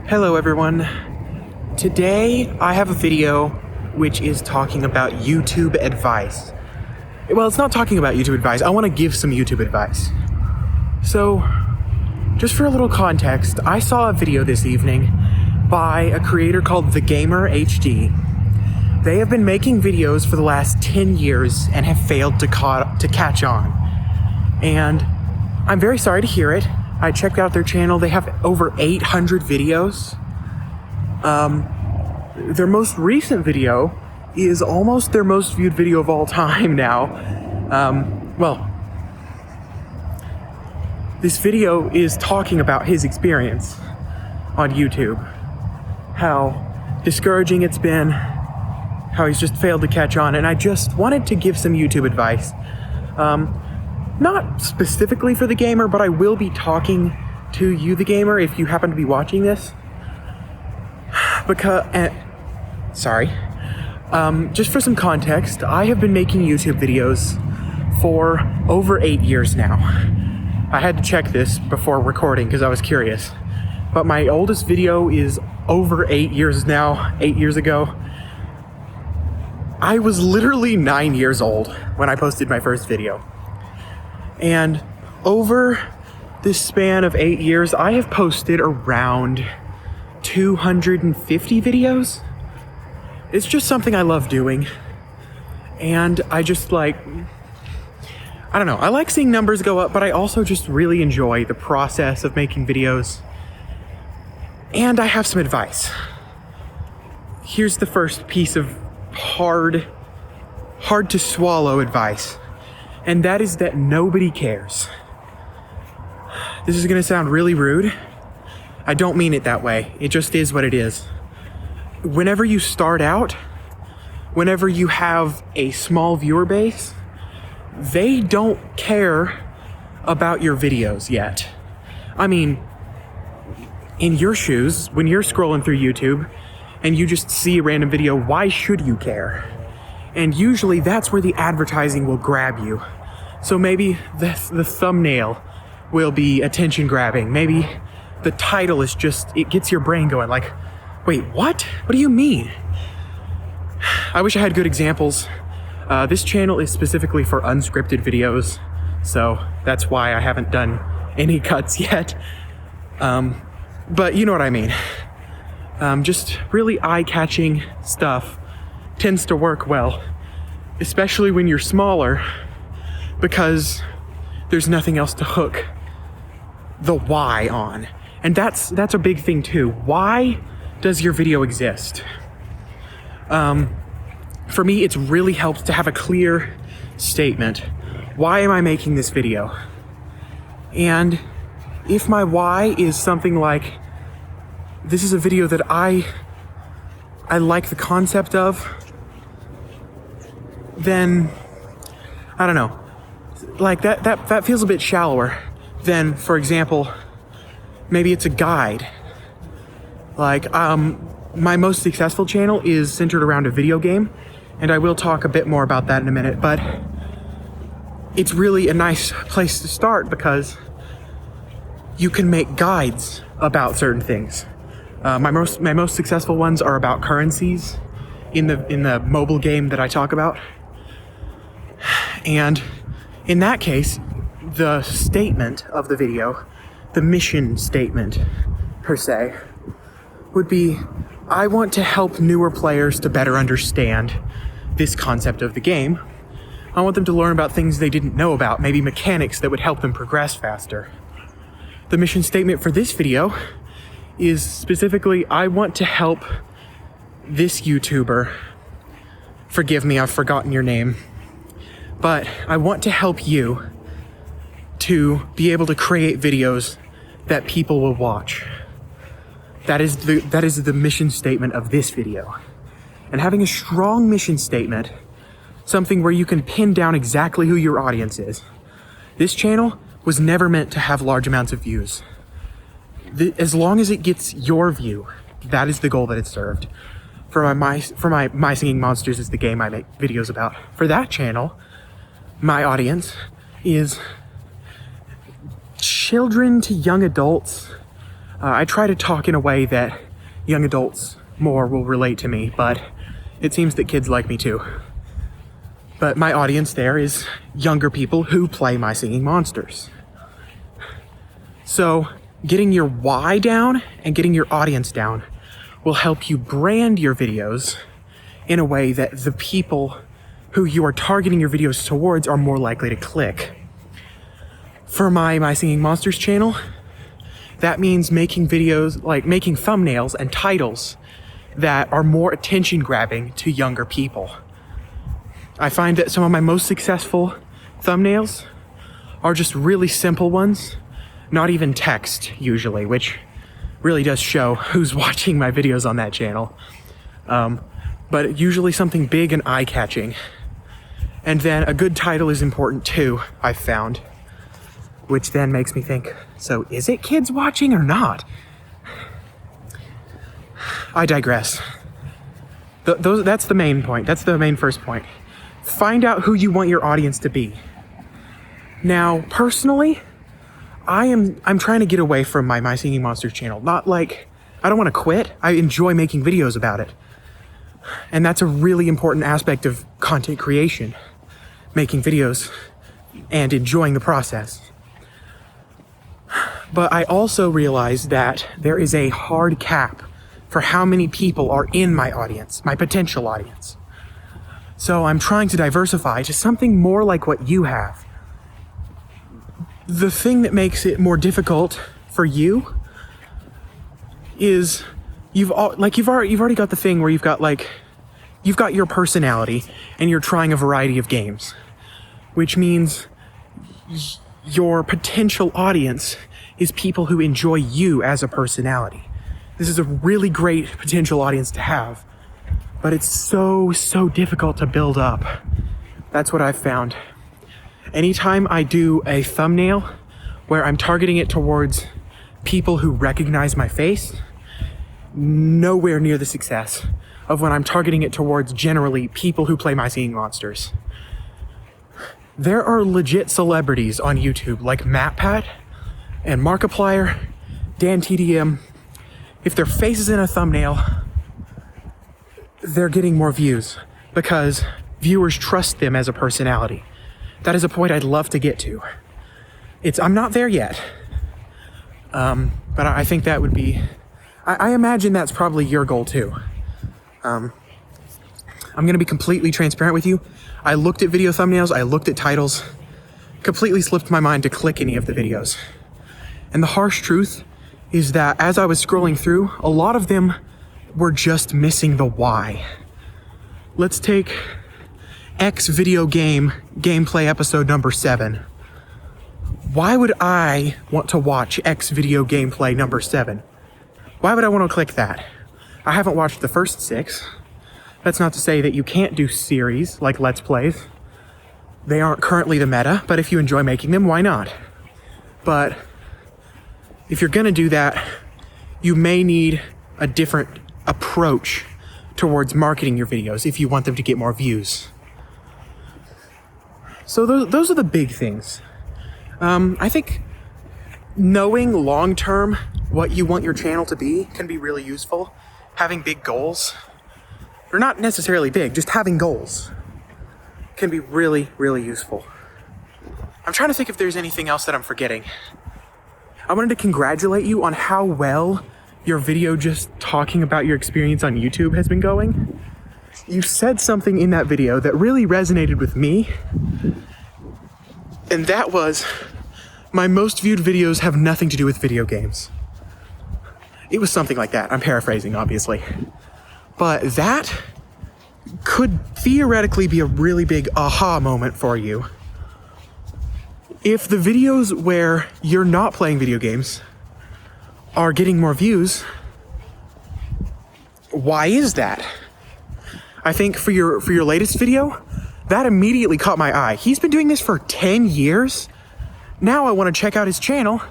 Hello everyone. Today I have a video which is talking about YouTube advice. Well, it's not talking about YouTube advice. I want to give some YouTube advice. So, just for a little context, I saw a video this evening by a creator called The Gamer HD. They have been making videos for the last 10 years and have failed to catch on. And I'm very sorry to hear it. I checked out their channel. They have over 800 videos. Their most recent video is almost their most viewed video of all time now. This video is talking about his experience on YouTube. How discouraging it's been, how he's just failed to catch on, and I just wanted to give some YouTube advice. Not specifically for The Gamer, but I will be talking to you, The Gamer, if you happen to be watching this. Just for some context, I have been making YouTube videos for over 8 years now. I had to check this before recording because I was curious. But my oldest video is over 8 years now, 8 years ago. I was literally 9 years old when I posted my first video. And over this span of 8 years, I have posted around 250 videos. It's just something I love doing. And I just I like seeing numbers go up, but I also just really enjoy the process of making videos. And I have some advice. Here's the first piece of hard to swallow advice. And that is that nobody cares. This is gonna sound really rude. I don't mean it that way. It just is what it is. Whenever you start out, whenever you have a small viewer base, they don't care about your videos yet. I mean, in your shoes, when you're scrolling through YouTube and you just see a random video, why should you care? And usually that's where the advertising will grab you. So maybe the thumbnail will be attention grabbing. Maybe the title is it gets your brain going like, wait, what? What do you mean? I wish I had good examples. This channel is specifically for unscripted videos, so that's why I haven't done any cuts yet. But you know what I mean. Just really eye-catching stuff tends to work well, especially when you're smaller, because there's nothing else to hook the why on. And that's a big thing too. Why does your video exist? For me, it's really helped to have a clear statement. Why am I making this video? And if my why is something like, this is a video that I like the concept of, then I don't know. Like that feels a bit shallower than, for example, maybe it's a guide. Like, my most successful channel is centered around a video game, and I will talk a bit more about that in a minute, but it's really a nice place to start because you can make guides about certain things. My most successful ones are about currencies in the mobile game that I talk about. And in that case, the statement of the video, the mission statement per se, would be, I want to help newer players to better understand this concept of the game. I want them to learn about things they didn't know about, maybe mechanics that would help them progress faster. The mission statement for this video is specifically, I want to help this YouTuber. Forgive me, I've forgotten your name. But I want to help you to be able to create videos that people will watch. That is the mission statement of this video. And having a strong mission statement, something where you can pin down exactly who your audience is. This channel was never meant to have large amounts of views. As long as it gets your view, that is the goal that it served. For my Singing Monsters is the game I make videos about. For that channel, my audience is children to young adults I try to talk in a way that young adults more will relate to me, but it seems that kids like me too. But my audience there is younger people who play My Singing Monsters. So getting your why down and getting your audience down will help you brand your videos in a way that the people who you are targeting your videos towards are more likely to click. For my Singing Monsters channel, that means making videos, like making thumbnails and titles that are more attention grabbing to younger people. I find that some of my most successful thumbnails are just really simple ones, not even text usually, which really does show who's watching my videos on that channel. But usually something big and eye-catching. And then a good title is important too, I've found. Which then makes me think, so is it kids watching or not? I digress. That's the main point. That's the main first point. Find out who you want your audience to be. Now, personally, I'm trying to get away from my Singing Monsters channel. Not like, I don't want to quit. I enjoy making videos about it. And that's a really important aspect of content creation. Making videos and enjoying the process. But I also realize that there is a hard cap for how many people are in my audience, my potential audience. So I'm trying to diversify to something more like what you have. The thing that makes it more difficult for you is you've already got the thing where you've got your personality and you're trying a variety of games, which means your potential audience is people who enjoy you as a personality. This is a really great potential audience to have, but it's so difficult to build up. That's what I've found. Anytime I do a thumbnail where I'm targeting it towards people who recognize my face, nowhere near the success of when I'm targeting it towards generally people who play My Singing Monsters. There are legit celebrities on YouTube like MatPat and Markiplier, Dan TDM. If their face is in a thumbnail, they're getting more views because viewers trust them as a personality. That is a point I'd love to get to. I'm not there yet, but I think that would be, I imagine that's probably your goal too. I'm gonna be completely transparent with you. I looked at video thumbnails, I looked at titles, completely slipped my mind to click any of the videos. And the harsh truth is that as I was scrolling through, a lot of them were just missing the why. Let's take X video game gameplay episode number 7. Why would I want to watch X video gameplay number 7? Why would I want to click that? I haven't watched the first 6. That's not to say that you can't do series like Let's Plays. They aren't currently the meta, but if you enjoy making them, why not? But if you're gonna do that, you may need a different approach towards marketing your videos if you want them to get more views. So those are the big things. I think knowing long-term what you want your channel to be can be really useful. Having big goals, or not necessarily big, just having goals can be really useful. I'm trying to think if there's anything else that I'm forgetting. I wanted to congratulate you on how well your video just talking about your experience on YouTube has been going. You said something in that video that really resonated with me, and that was, my most viewed videos have nothing to do with video games. It was something like that. I'm paraphrasing, obviously. But that could theoretically be a really big aha moment for you. If the videos where you're not playing video games are getting more views, why is that? I think for your latest video, that immediately caught my eye. He's been doing this for 10 years. Now I want to check out his channel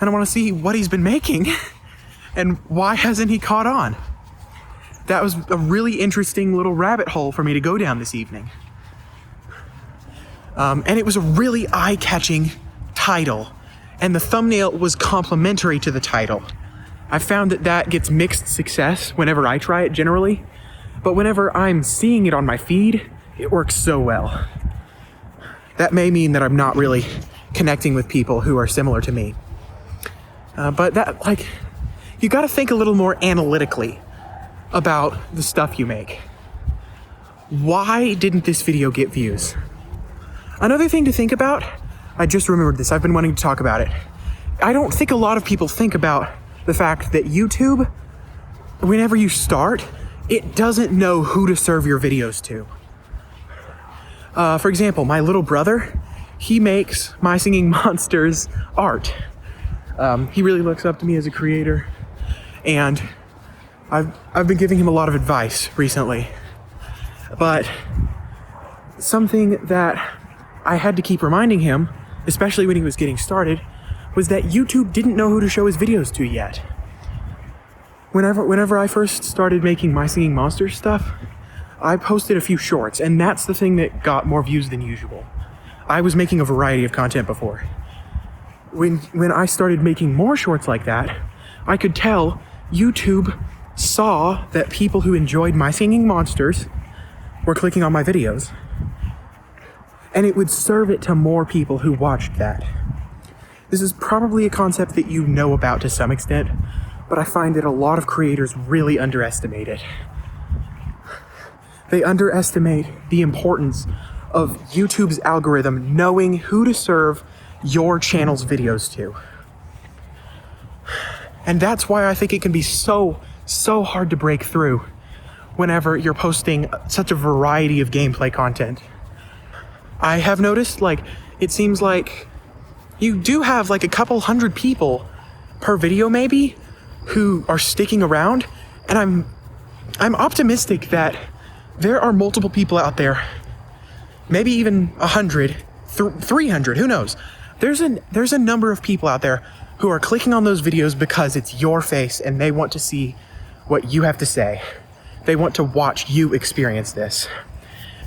and I want to see what he's been making and why hasn't he caught on? That was a really interesting little rabbit hole for me to go down this evening. And it was a really eye-catching title, and the thumbnail was complimentary to the title. I found that gets mixed success whenever I try it generally, but whenever I'm seeing it on my feed, it works so well. That may mean that I'm not really connecting with people who are similar to me. But that, like, you gotta think a little more analytically about the stuff you make. Why didn't this video get views? Another thing to think about, I just remembered this, I've been wanting to talk about it. I don't think a lot of people think about the fact that YouTube, whenever you start, it doesn't know who to serve your videos to. For example, my little brother, he makes My Singing Monsters art. He really looks up to me as a creator, and I've been giving him a lot of advice recently. But something that I had to keep reminding him, especially when he was getting started, was that YouTube didn't know who to show his videos to yet. Whenever I first started making My Singing Monsters stuff, I posted a few shorts, and that's the thing that got more views than usual. I was making a variety of content before. When I started making more shorts like that, I could tell YouTube saw that people who enjoyed My Singing Monsters were clicking on my videos, and it would serve it to more people who watched that. This is probably a concept that you know about to some extent, but I find that a lot of creators really underestimate it. They underestimate the importance of YouTube's algorithm knowing who to serve your channel's videos to. And that's why I think it can be so hard to break through whenever you're posting such a variety of gameplay content. I have noticed, it seems like you do have a couple hundred people per video maybe who are sticking around, and I'm optimistic that there are multiple people out there, maybe even 100, 300, who knows? There's a number of people out there who are clicking on those videos because it's your face and they want to see what you have to say. They want to watch you experience this.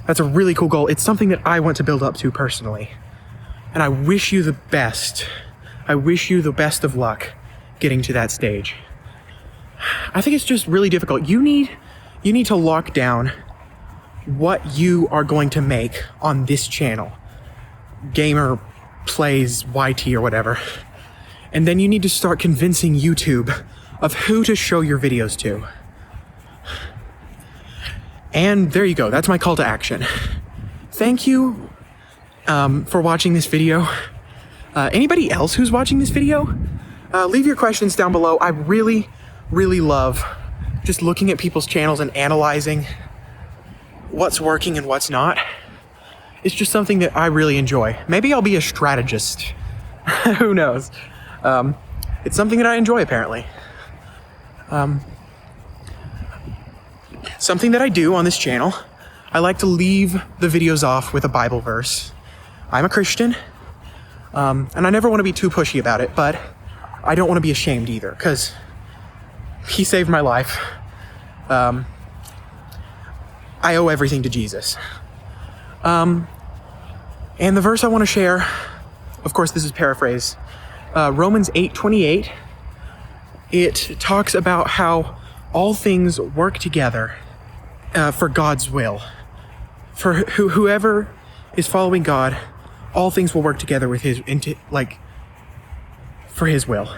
That's a really cool goal. It's something that I want to build up to personally. And I wish you the best. I wish you the best of luck getting to that stage. I think it's just really difficult. You need to lock down what you are going to make on this channel. Gamer Plays YT or whatever. And then you need to start convincing YouTube of who to show your videos to. And there you go. That's my call to action. Thank you for watching this video. Anybody else who's watching this video, leave your questions down below. I really love just looking at people's channels and analyzing what's working and what's not. It's just something that I really enjoy. Maybe I'll be a strategist. Who knows? It's something that I enjoy, apparently. Something that I do on this channel, I like to leave the videos off with a Bible verse. I'm a Christian, and I never want to be too pushy about it, but I don't want to be ashamed either, because he saved my life. I owe everything to Jesus. And the verse I want to share, of course, this is paraphrase, Romans 8:28. It talks about how all things work together for God's will. For whoever is following God, all things will work together with for his will.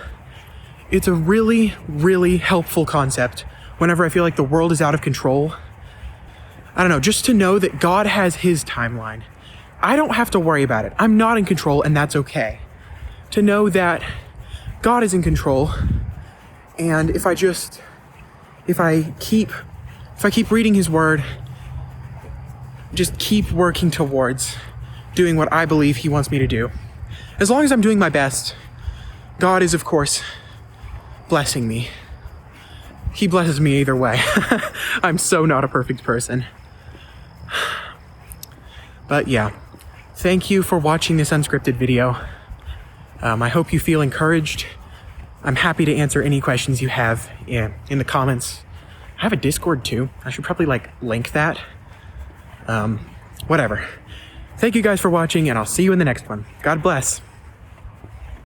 It's a really helpful concept whenever I feel like the world is out of control. I don't know, just to know that God has his timeline. I don't have to worry about it. I'm not in control, and that's okay. To know that God is in control, and if I keep reading his word, just keep working towards doing what I believe he wants me to do. As long as I'm doing my best, God is, of course, blessing me. He blesses me either way. I'm so not a perfect person. But yeah, thank you for watching this unscripted video. I hope you feel encouraged. I'm happy to answer any questions you have in the comments. I have a Discord too. I should probably link that. Whatever. Thank you guys for watching, and I'll see you in the next one. God bless.